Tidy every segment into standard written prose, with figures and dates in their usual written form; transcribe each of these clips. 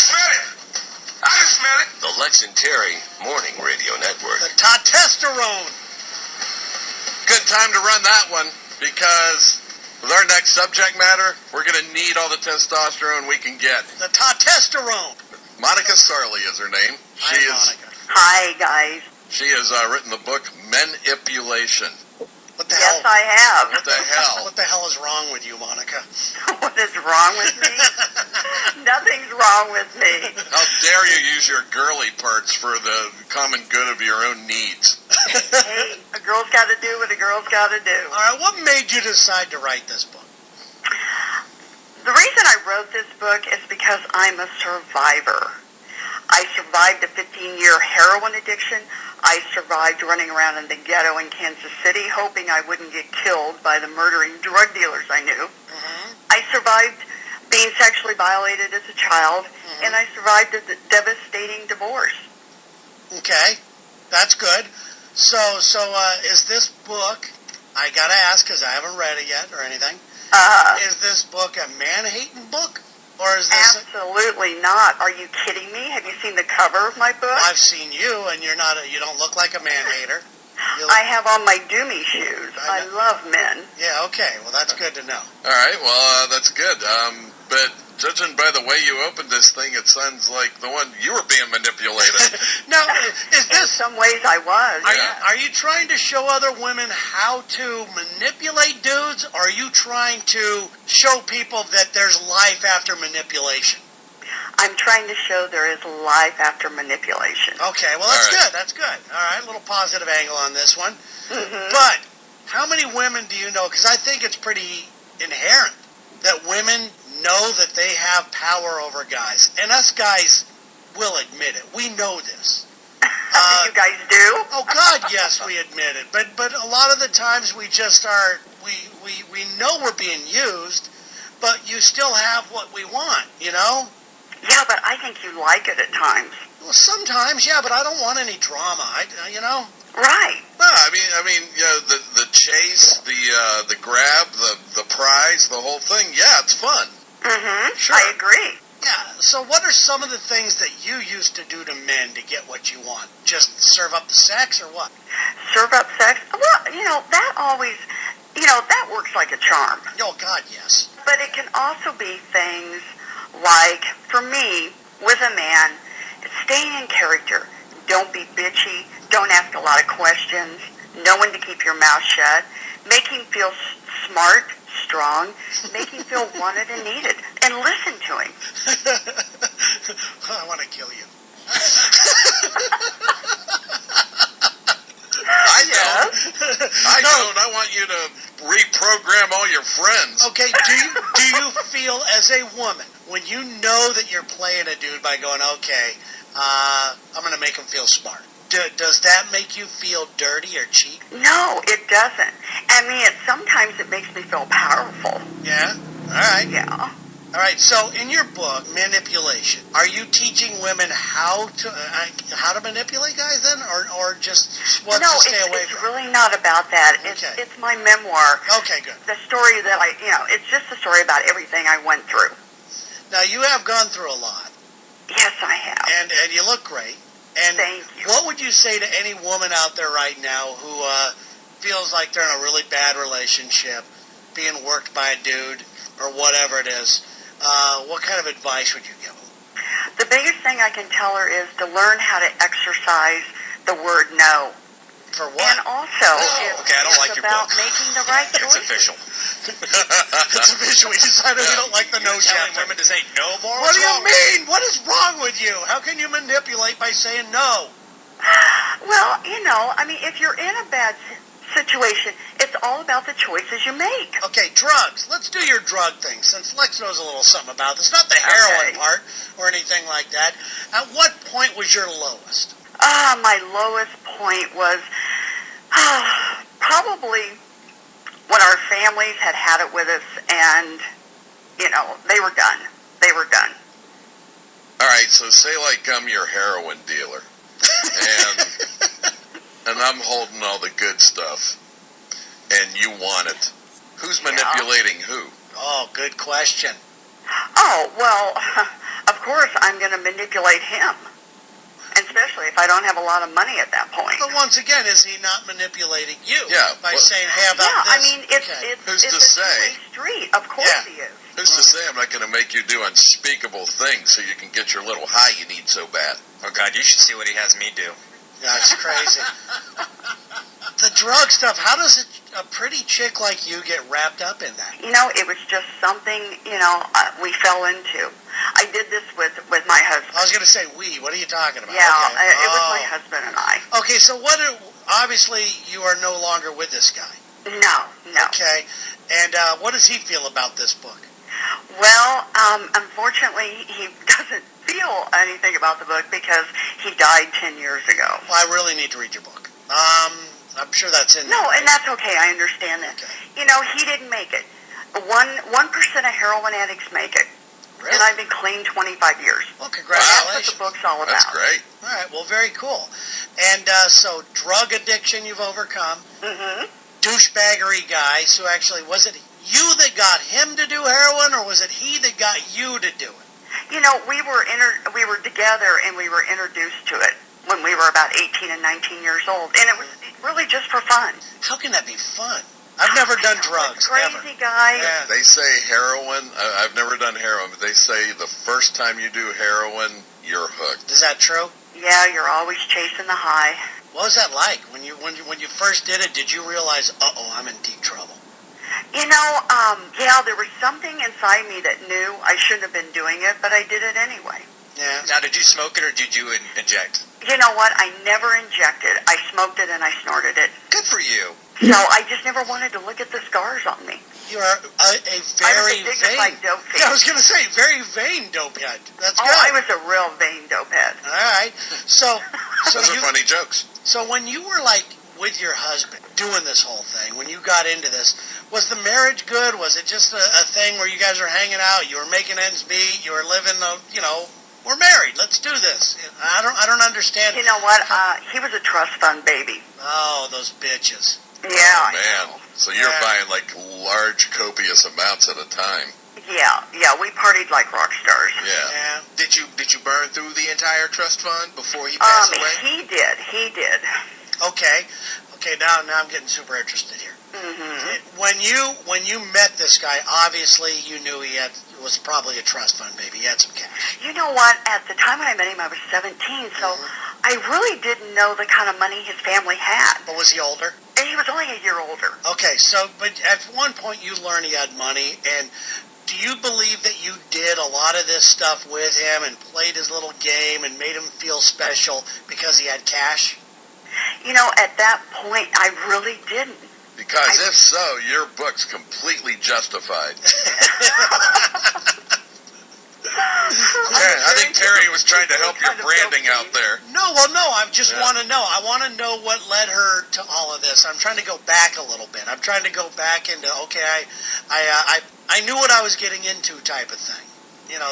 smell it. I can smell it. The Lex and Terry Morning Radio Network. The testosterone. Good time to run that one, because with our next subject matter, we're going to need all the testosterone we can get. The testosterone. Monica Sarley is her name. Monica. Hi, guys. She has written the book Menipulation. What the Yes, hell? I have. What the hell? What the hell is wrong with you, Monica? What is wrong with me? Nothing's wrong with me. How dare you use your girly parts for the common good of your own needs? Hey, a girl's got to do what a girl's got to do. All right, what made you decide to write this book? The reason I wrote this book is because I'm a survivor. I survived a 15-year heroin addiction. I survived running around in the ghetto in Kansas City, hoping I wouldn't get killed by the murdering drug dealers I knew. Mm-hmm. I survived being sexually violated as a child, and I survived a devastating divorce. Okay, that's good. So is this book, I got to ask because I haven't read it yet or anything, is this book a man-hating book? Or is this Absolutely not. Are you kidding me? Have you seen the cover of my book? I've seen you, and you don't look like a man-hater. I have on my Doomie shoes. I love men. Yeah, okay. Well, that's good to know. All right, well, that's good. But judging by the way you opened this thing, it sounds like the one you were being manipulated. Now, is In this... some ways I was. Are you trying to show other women how to manipulate dudes, or are you trying to show people that there's life after manipulation? I'm trying to show there is life after manipulation. Okay, well, that's All right. good. That's good. All right, a little positive angle on this one. Mm-hmm. But how many women do you know? Because I think it's pretty inherent that women know that they have power over guys. And us guys will admit it. We know this. You guys do? Oh, God, yes, we admit it. But a lot of the times we just are, we know we're being used, but you still have what we want, you know? Yeah, but I think you like it at times. Well, sometimes, yeah, but I don't want any drama, you know? Right. No, I mean, you know, the chase, the grab, the prize, the whole thing. Yeah, it's fun. Mm-hmm. Sure. I agree. Yeah, so what are some of the things that you used to do to men to get what you want? Just serve up the sex or what? Serve up sex. Well, you know, that always, that works like a charm. Oh, God, yes. But it can also be things like, for me, with a man, staying in character. Don't be bitchy. Don't ask a lot of questions. Know when to keep your mouth shut. Make him feel smart, strong. Make him feel wanted and needed. And listen to him. I want to kill you. I don't. I want you to reprogram all your friends. Okay, do you feel as a woman, when you know that you're playing a dude by going, okay, I'm going to make him feel smart, does that make you feel dirty or cheap? No, it doesn't. I mean, sometimes it makes me feel powerful. Yeah? All right. Yeah. All right, so in your book, Menipulation, are you teaching women how to manipulate guys then, or just what to stay away it's from? really not about that. Okay. It's my memoir. Okay, good. The story that it's just a story about everything I went through. Now, you have gone through a lot, Yes, I have. and you look great. And Thank you. what would you say to any woman out there right now who feels like they're in a really bad relationship, being worked by a dude, or whatever it is? What kind of advice would you give them? The biggest thing I can tell her is to learn how to exercise the word no. For what? And also, okay, I don't like your about book. making the right It's choices. official. It's official. We decided we don't like the no You're telling chapter. women to say no more? What What's do you wrong with mean? What is wrong with you? How can you manipulate by saying no? Well, if you're in a bad situation, it's all about the choices you make. Okay, drugs. Let's do your drug thing, since Lex knows a little something about this. Not the heroin Okay. part or anything like that. At what point was your lowest? My lowest point was probably when our families had it with us, and they were done. They were done. All right, so say like I'm your heroin dealer, and I'm holding all the good stuff, and you want it. Who's manipulating who? Oh, good question. Oh, well, of course, I'm going to manipulate him, especially if I don't have a lot of money at that point. But once again, is he not manipulating you? Yeah, By well- saying, hey, about Yeah, this? I mean, it's Who's it's to a say? two-way street. Of course Yeah. he is. Who's to say I'm not going to make you do unspeakable things so you can get your little high you need so bad? Oh, God, you should see what he has me do. That's crazy. The drug stuff, how does a pretty chick like you get wrapped up in that? You know, it was just something, we fell into. I did this with my husband. I was going to say we. What are you talking about? Yeah, Okay. it was Oh. my husband and I. Okay, so obviously you are no longer with this guy. No. Okay. And what does he feel about this book? Well, unfortunately, he doesn't feel anything about the book because he died 10 years ago. Well, I really need to read your book. I'm sure that's in there. No, and that's okay. I understand that. Okay. He didn't make it. 1% of heroin addicts make it. Really? And I've been clean 25 years. Well, That's what congratulations. the book's all about. That's great. All right, well, very cool. And so drug addiction you've overcome. Mm-hmm. Douchebaggery guy. So actually, was it you that got him to do heroin, or was it he that got you to do it? We were together and we were introduced to it when we were about 18 and 19 years old. And it was really just for fun. How can that be fun? I've never done drugs, Crazy ever. guy. Yeah. They say heroin. I've never done heroin, but they say the first time you do heroin, you're hooked. Is that true? Yeah, you're always chasing the high. What was that like when you first did it? Did you realize, I'm in deep trouble? Yeah, there was something inside me that knew I shouldn't have been doing it, but I did it anyway. Yeah. Now, did you smoke it or did you inject? You know what? I never injected. I smoked it and I snorted it. Good for you. So I just never wanted to look at the scars on me. You are a very I was addicted like vain. dope fiend. Yeah, I was going to say very vain dopehead. That's Oh, good. I was a real vain dopehead. All right. So Those are funny jokes. So when you were with your husband doing this whole thing, when you got into this, was the marriage good? Was it just a thing where you guys were hanging out, you were making ends meet, you were living, we're married, let's do this. I don't understand. You know what? He was a trust fund baby. Oh, those bitches. Yeah. Oh, man. So you're Yeah. buying large, copious amounts at a time. Yeah, we partied like rock stars. Yeah. Yeah. Did you burn through the entire trust fund before he passed away? He did. Okay. Now I'm getting super interested here. Mm-hmm. When you met this guy, obviously you knew he was probably a trust fund baby. He had some cash. You know what? At the time when I met him, I was 17, so I really didn't know the kind of money his family had. But was he older? And he was only a year older. Okay, but at one point you learned he had money, and do you believe that you did a lot of this stuff with him and played his little game and made him feel special because he had cash? At that point, I really didn't. Because if so, your book's completely justified. I think Terry was trying to help your branding out there. No, I just want to know. I want to know what led her to all of this. I'm trying to go back a little bit. I'm trying to go back into, I knew what I was getting into type of thing.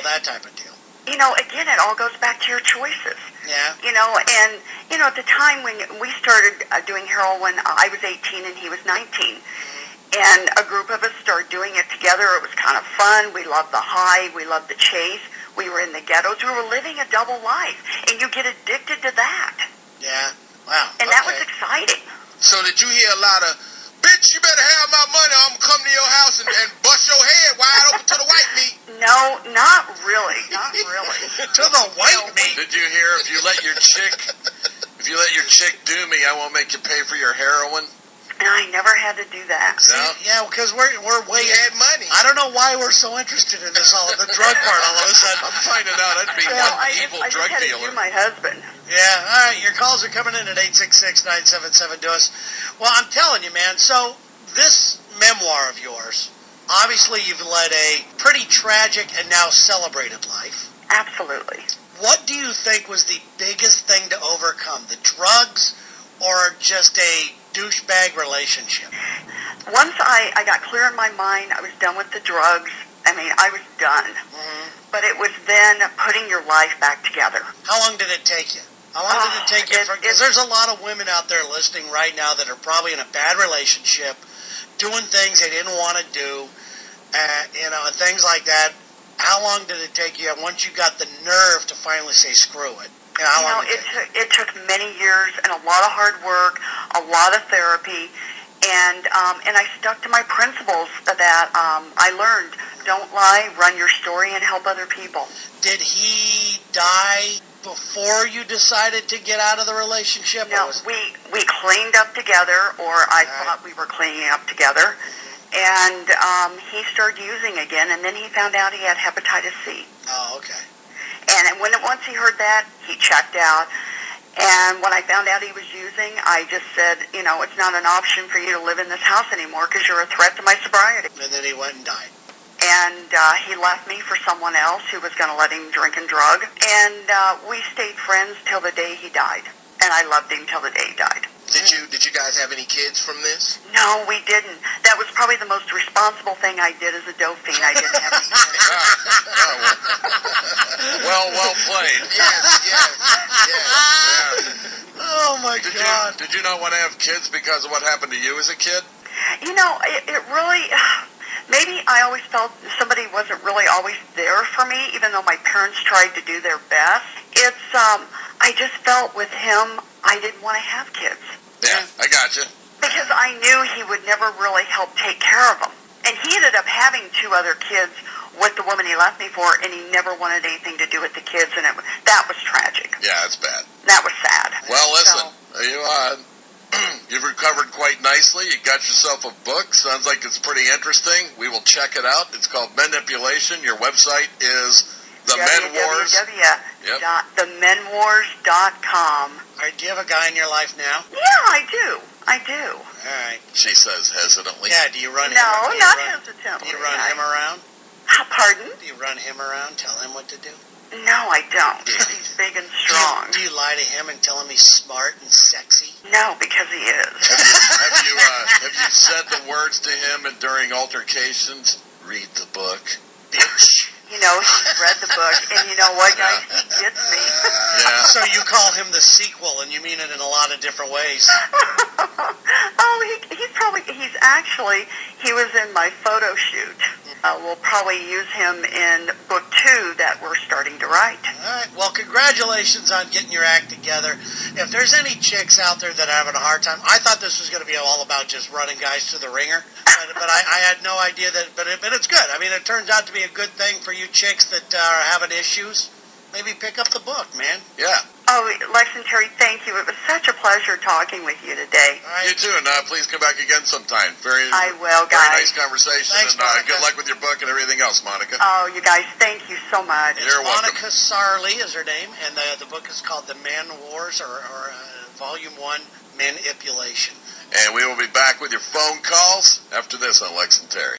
That type of deal. Again, it all goes back to your choices. Yeah. And at the time when we started doing heroin, I was 18 and he was 19. And a group of us started doing it together. It was kind of fun. We loved the high. We loved the chase. We were in the ghettos. We were living a double life. And you get addicted to that. Yeah. Wow. And that was exciting. So did you hear a lot of, bitch, you better have my money or I'm going to come to your house and bust your head wide open to the white meat? No, not really. Not really. To the white meat. Did you hear if you let your chick do me, I won't make you pay for your heroin? And I never had to do that. No? Yeah, because we're way. We had money. I don't know why we're so interested in this, all of the drug part all of a sudden. I'm finding out I'd be Well, one I evil just drug had to dealer. do my husband. Yeah, all right, your calls are coming in at 866-977 to us. Well, I'm telling you, man, so this memoir of yours, obviously you've led a pretty tragic and now celebrated life. Absolutely. What do you think was the biggest thing to overcome, the drugs or just a douchebag relationship? Once I got clear in my mind, I was done with the drugs. I was done. Mm-hmm. But it was then putting your life back together. How long did it take you? How long did it take you? Because there's a lot of women out there listening right now that are probably in a bad relationship, doing things they didn't want to do, and things like that. How long did it take you once you got the nerve to finally say screw it? How long did it take? It took many years and a lot of hard work, a lot of therapy, and I stuck to my principles that I learned. Don't lie, run your story, and help other people. Did he die before you decided to get out of the relationship? No, we cleaned up together, or I thought we were cleaning up together, and he started using again, and then he found out he had hepatitis C. Oh, okay. And once he heard that, he checked out. And when I found out he was using, I just said, it's not an option for you to live in this house anymore because you're a threat to my sobriety. And then he went and died. And he left me for someone else who was going to let him drink and drug. And we stayed friends till the day he died. And I loved him till the day he died. Did you guys have any kids from this? No, we didn't. That was probably the most responsible thing I did as a dope fiend. I didn't have any kids. Well played. Yes. Oh, my God. Did you not want to have kids because of what happened to you as a kid? It really... Maybe I always felt somebody wasn't really always there for me, even though my parents tried to do their best. I just felt with him, I didn't want to have kids. Yeah, I got you. Because I knew he would never really help take care of them. And he ended up having 2 other kids with the woman he left me for, and he never wanted anything to do with the kids, and that was tragic. Yeah, it's bad. That was sad. Well, listen, you've recovered quite nicely. You got yourself a book. Sounds like it's pretty interesting. We will check it out. It's called Manipulation. Your website is The Men Wars. TheMenWars.com. All right, do you have a guy in your life now? Yeah, I do. All right. She says hesitantly. Yeah, do you run him? No, not hesitantly. Do you run him around? Pardon? Do you run him around, tell him what to do? No, I don't. He's big and strong. Do you lie to him and tell him he's smart and sexy? No, because he is. Have you said the words to him and during altercations? Read the book, bitch. He's read the book, and you know what, guys? He gets me. Yeah. So you call him the sequel, and you mean it in a lot of different ways. He was in my photo shoot. We'll probably use him in book 2 that we're starting to write. All right. Well, congratulations on getting your act together. If there's any chicks out there that are having a hard time, I thought this was going to be all about just running guys to the ringer, but I had no idea that. But it's good. I mean, it turns out to be a good thing for you chicks that are having issues. Maybe pick up the book, man. Yeah. Oh, Lex and Terry, thank you. It was such a pleasure talking with you today. All right. You too, and please come back again sometime. I will, Very guys. nice conversation, Thanks, and Monica. good luck with your book and everything else, Monica. Oh, you guys, thank you so much. It's You're welcome. Monica Sarley is her name, and the book is called The Men Wars, or Volume 1, Manipulation. And we will be back with your phone calls after this on Lex and Terry.